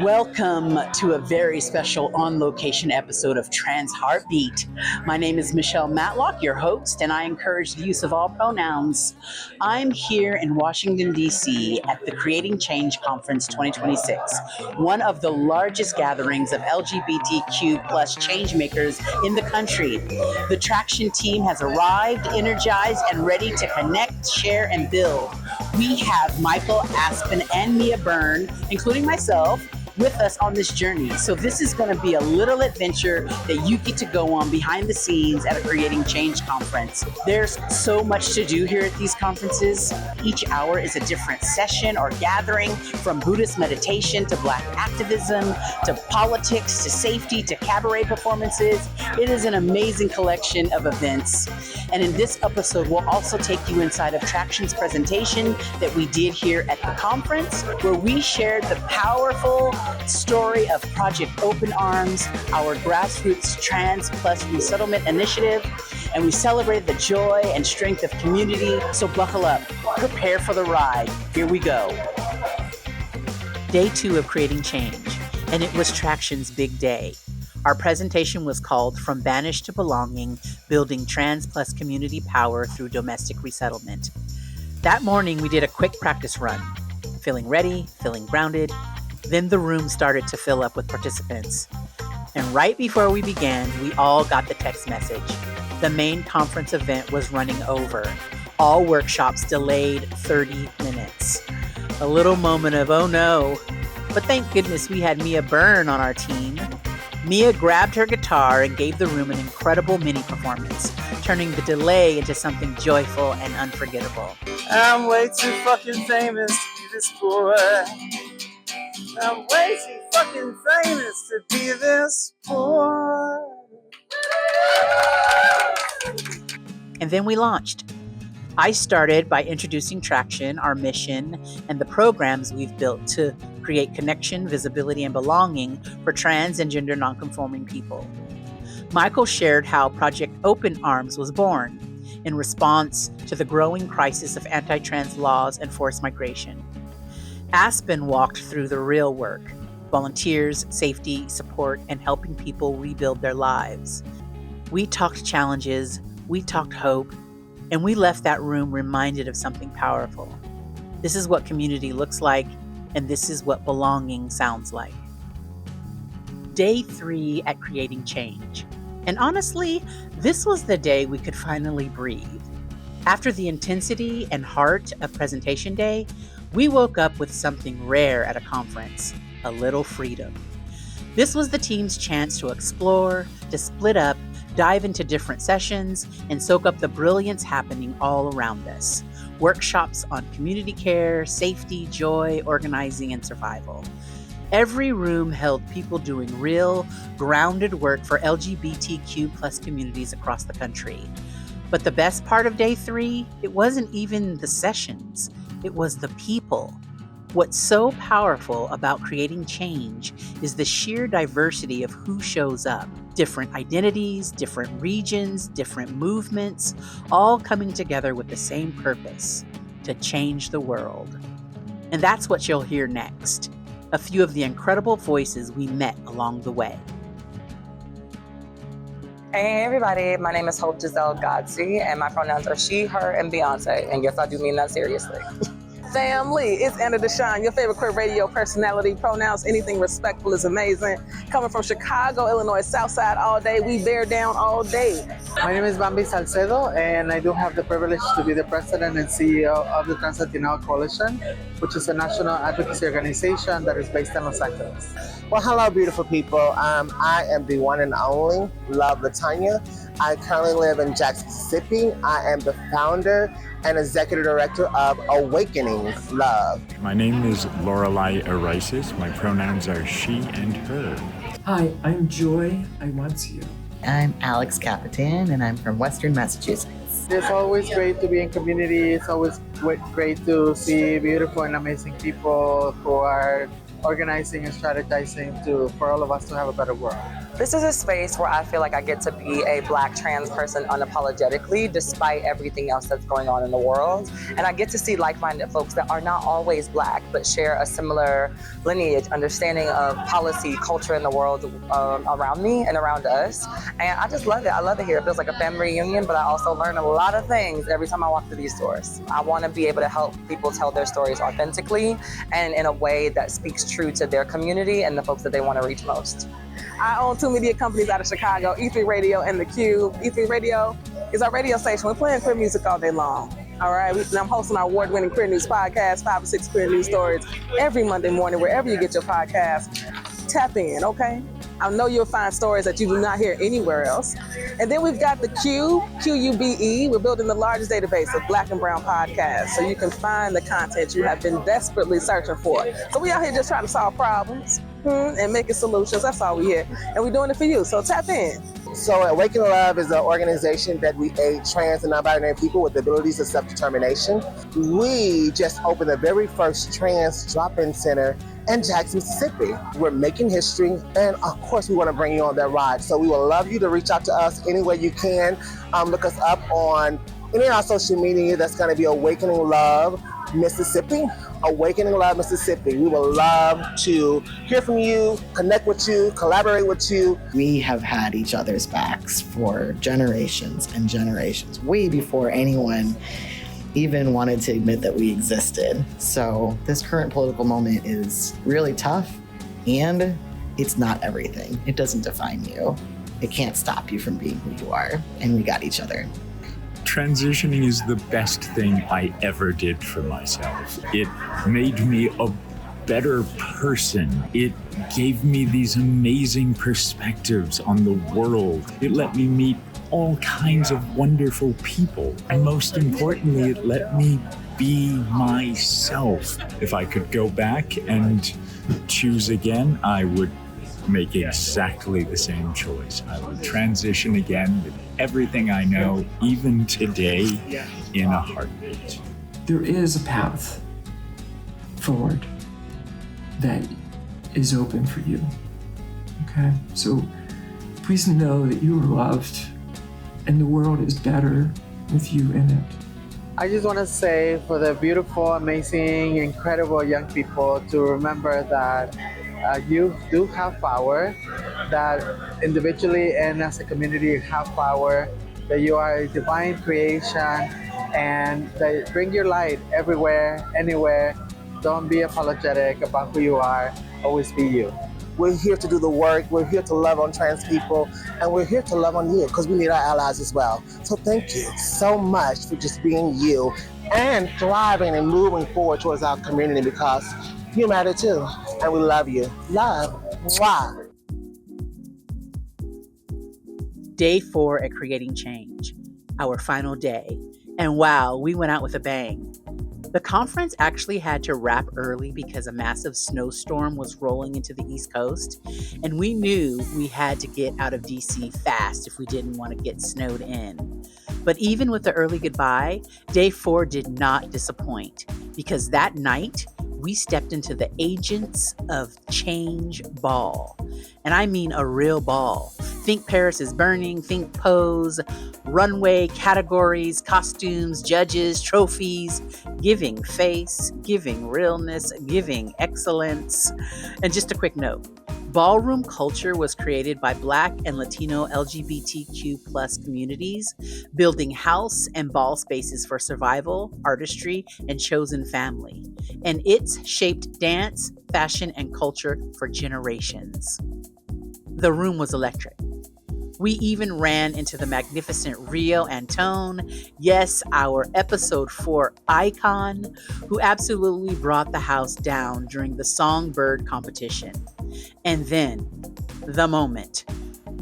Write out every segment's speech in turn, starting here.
Welcome to a very special on-location episode of Trans Heartbeat. My name is Michelle Matlock, your host, and I encourage the use of all pronouns. I'm here in Washington, D.C. at the Creating Change Conference 2026, one of the largest gatherings of LGBTQ plus changemakers in the country. The Traction team has arrived, energized, and ready to connect, share, and build. We have Michael, Aspen, and Mya Byrne, including myself, with us on this journey. So this is going to be a little adventure that you get to go on behind the scenes at a Creating Change conference. There's so much to do here at these conferences. Each hour is a different session or gathering, from Buddhist meditation to Black activism, to politics, to safety, to cabaret performances. It is an amazing collection of events. And in this episode, we'll also take you inside of Traction's presentation that we did here at the conference, where we shared the powerful story of Project Open Arms, our grassroots trans plus resettlement initiative, and we celebrated the joy and strength of community. So buckle up, prepare for the ride. Here we go. Day 2 of Creating Change, and it was Traction's big day. Our presentation was called From Banished to Belonging, Building Trans Plus Community Power Through Domestic Resettlement. That morning, we did a quick practice run, feeling ready, feeling grounded. Then the room started to fill up with participants. And right before we began, we all got the text message. The main conference event was running over. All workshops delayed 30 minutes. A little moment of, oh no. But thank goodness we had Mya Byrne on our team. Mya grabbed her guitar and gave the room an incredible mini performance, turning the delay into something joyful and unforgettable. I'm way too fucking famous to be this poor. I'm way too fucking famous to be this poor. And then we launched. I started by introducing Traction, our mission, and the programs we've built to create connection, visibility, and belonging for trans and gender nonconforming people. Michael shared how Project Open Arms was born in response to the growing crisis of anti-trans laws and forced migration. Aspen walked through the real work: volunteers, safety, support, and helping people rebuild their lives. We talked challenges, we talked hope, and we left that room reminded of something powerful. This is what community looks like, and this is what belonging sounds like. Day 3 at Creating Change. And honestly, this was the day we could finally breathe. After the intensity and heart of presentation day, we woke up with something rare at a conference: a little freedom. This was the team's chance to explore, to split up, dive into different sessions, and soak up the brilliance happening all around us. Workshops on community care, safety, joy, organizing, and survival. Every room held people doing real, grounded work for LGBTQ plus communities across the country. But the best part of day 3, it wasn't even the sessions. It was the people. What's so powerful about Creating Change is the sheer diversity of who shows up. Different identities, different regions, different movements, all coming together with the same purpose: to change the world. And that's what you'll hear next. A few of the incredible voices we met along the way. Hey everybody, my name is Hope Giselle Godsey, and my pronouns are she, her, and Beyonce. And yes, I do mean that seriously. Family, it's Anna Deshawn, your favorite queer radio personality. Pronouns, anything respectful is amazing. Coming from Chicago, Illinois, Southside all day, we bear down all day. My name is Bambi Salcedo, and I do have the privilege to be the president and CEO of the Trans Latino Coalition, which is a national advocacy organization that is based in Los Angeles. Well, hello, beautiful people. I am the one and only Love Latanya. I currently live in Jackson, Mississippi. I am the founder and executive director of Awakening Love. My name is Lorelei Arisis. My pronouns are she and her. Hi, I'm Joy Iwancio. I'm Alex Capitan, and I'm from Western Massachusetts. It's always great to be in community. It's always great to see beautiful and amazing people who are organizing and strategizing for all of us to have a better world. This is a space where I feel like I get to be a Black trans person unapologetically, despite everything else that's going on in the world. And I get to see like-minded folks that are not always Black, but share a similar lineage, understanding of policy, culture in the world around me and around us. And I just love it. I love it here. It feels like a family reunion, but I also learn a lot of things every time I walk through these doors. I want to be able to help people tell their stories authentically and in a way that speaks true to their community and the folks that they want to reach most. I own two media companies out of Chicago, E3 Radio and The Cube. E3 Radio is our radio station. We're playing queer music all day long. All right, I'm hosting our award-winning queer news podcast, 5 or 6 queer news stories, every Monday morning, wherever you get your podcast. Tap in, okay? I know you'll find stories that you do not hear anywhere else. And then we've got The Cube, Q-U-B-E. We're building the largest database of Black and brown podcasts, so you can find the content you have been desperately searching for. So we out here just trying to solve problems and making solutions. That's all we here. And we're doing it for you, so tap in. So Awakening Love is an organization that we aid trans and non-binary people with abilities of self-determination. We just opened the very first trans drop-in center in Jackson, Mississippi. We're making history, and of course we want to bring you on that ride. So we would love you to reach out to us any way you can. Look us up on any of our social media. That's going to be Awakening Love Mississippi. Awakening Love Mississippi. We would love to hear from you, connect with you, collaborate with you. We have had each other's backs for generations and generations, way before anyone even wanted to admit that we existed. So this current political moment is really tough, and it's not everything. It doesn't define you. It can't stop you from being who you are, and we got each other. Transitioning is the best thing I ever did for myself. It made me a better person. It gave me these amazing perspectives on the world. It let me meet all kinds of wonderful people. And most importantly, it let me be myself. If I could go back and choose again, I would make exactly the same choice. I would transition again with everything I know, even today, in a heartbeat. There is a path forward that is open for you. Okay? So please know that you are loved and the world is better with you in it. I just want to say for the beautiful, amazing, incredible young people to remember that you do have power, that individually and as a community you have power, that you are a divine creation, and that bring your light everywhere, anywhere. Don't be apologetic about who you are. Always be you. We're here to do the work. We're here to love on trans people, and we're here to love on you because we need our allies as well. So thank you so much for just being you and thriving and moving forward towards our community, because you matter too, and we love you. Love. Mwah. Day 4 at Creating Change, our final day. And wow, we went out with a bang. The conference actually had to wrap early because a massive snowstorm was rolling into the East Coast, and we knew we had to get out of DC fast if we didn't want to get snowed in. But even with the early goodbye, Day 4 did not disappoint, because that night we stepped into the Agents of Change ball. And I mean a real ball. Think Paris is Burning, think Pose, runway, categories, costumes, judges, trophies, giving face, giving realness, giving excellence. And just a quick note, ballroom culture was created by Black and Latino LGBTQ plus communities, building house and ball spaces for survival, artistry, and chosen family. And it's shaped dance, fashion, and culture for generations. The room was electric. We even ran into the magnificent Rio Antone, yes, our episode 4 icon, who absolutely brought the house down during the Songbird competition. And then, the moment.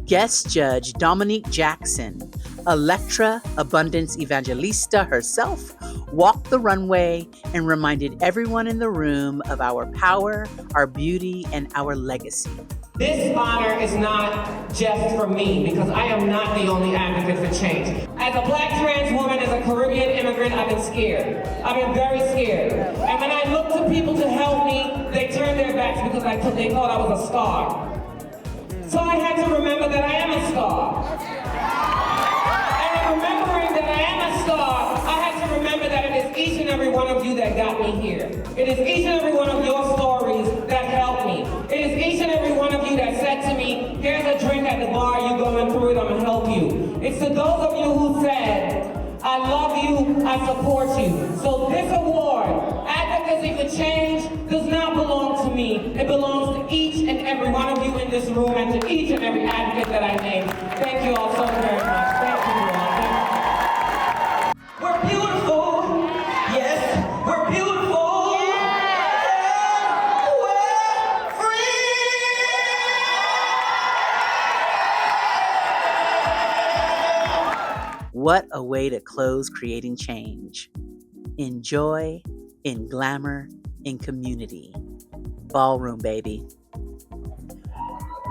Guest judge Dominique Jackson, Electra Abundance Evangelista herself, walked the runway and reminded everyone in the room of our power, our beauty, and our legacy. This honor is not just for me, because I am not the only advocate for change. As a Black trans woman, as a Caribbean immigrant, I've been scared. I've been very scared. And when I looked to people to help me, they turned their backs because they thought I was a star. So I had to remember that I am a star. And in remembering that I am a star, I had to remember that it is each and every one of you that got me here. It is each and every one of your stories that helped me. It is each and every one of you that said to me, here's a drink at the bar, you going through it, I'm gonna help you. It's to those of you who said, I love you, I support you. So this award, Advocacy for Change, does not belong to me. It belongs to each and every one of you in this room and to each and every advocate that I named. Thank you all so very much. Thank you all. We're beautiful. Yes, we're beautiful. Yeah. We're free. What a way to close Creating Change. In joy, in glamour, in community. Ballroom, baby.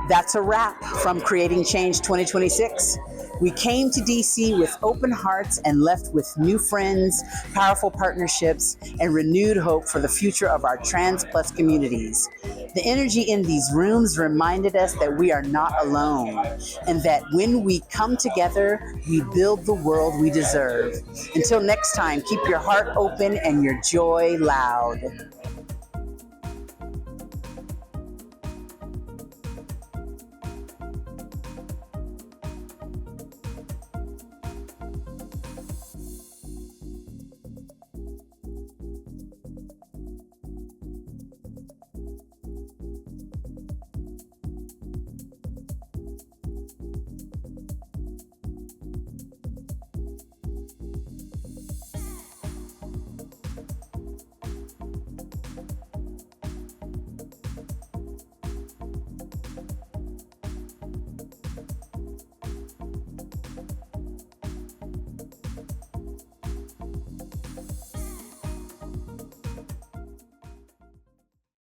That's a wrap from Creating Change 2026. We came to DC with open hearts and left with new friends, powerful partnerships, and renewed hope for the future of our trans plus communities. The energy in these rooms reminded us that we are not alone, and that when we come together, we build the world we deserve. Until next time, keep your heart open and your joy loud.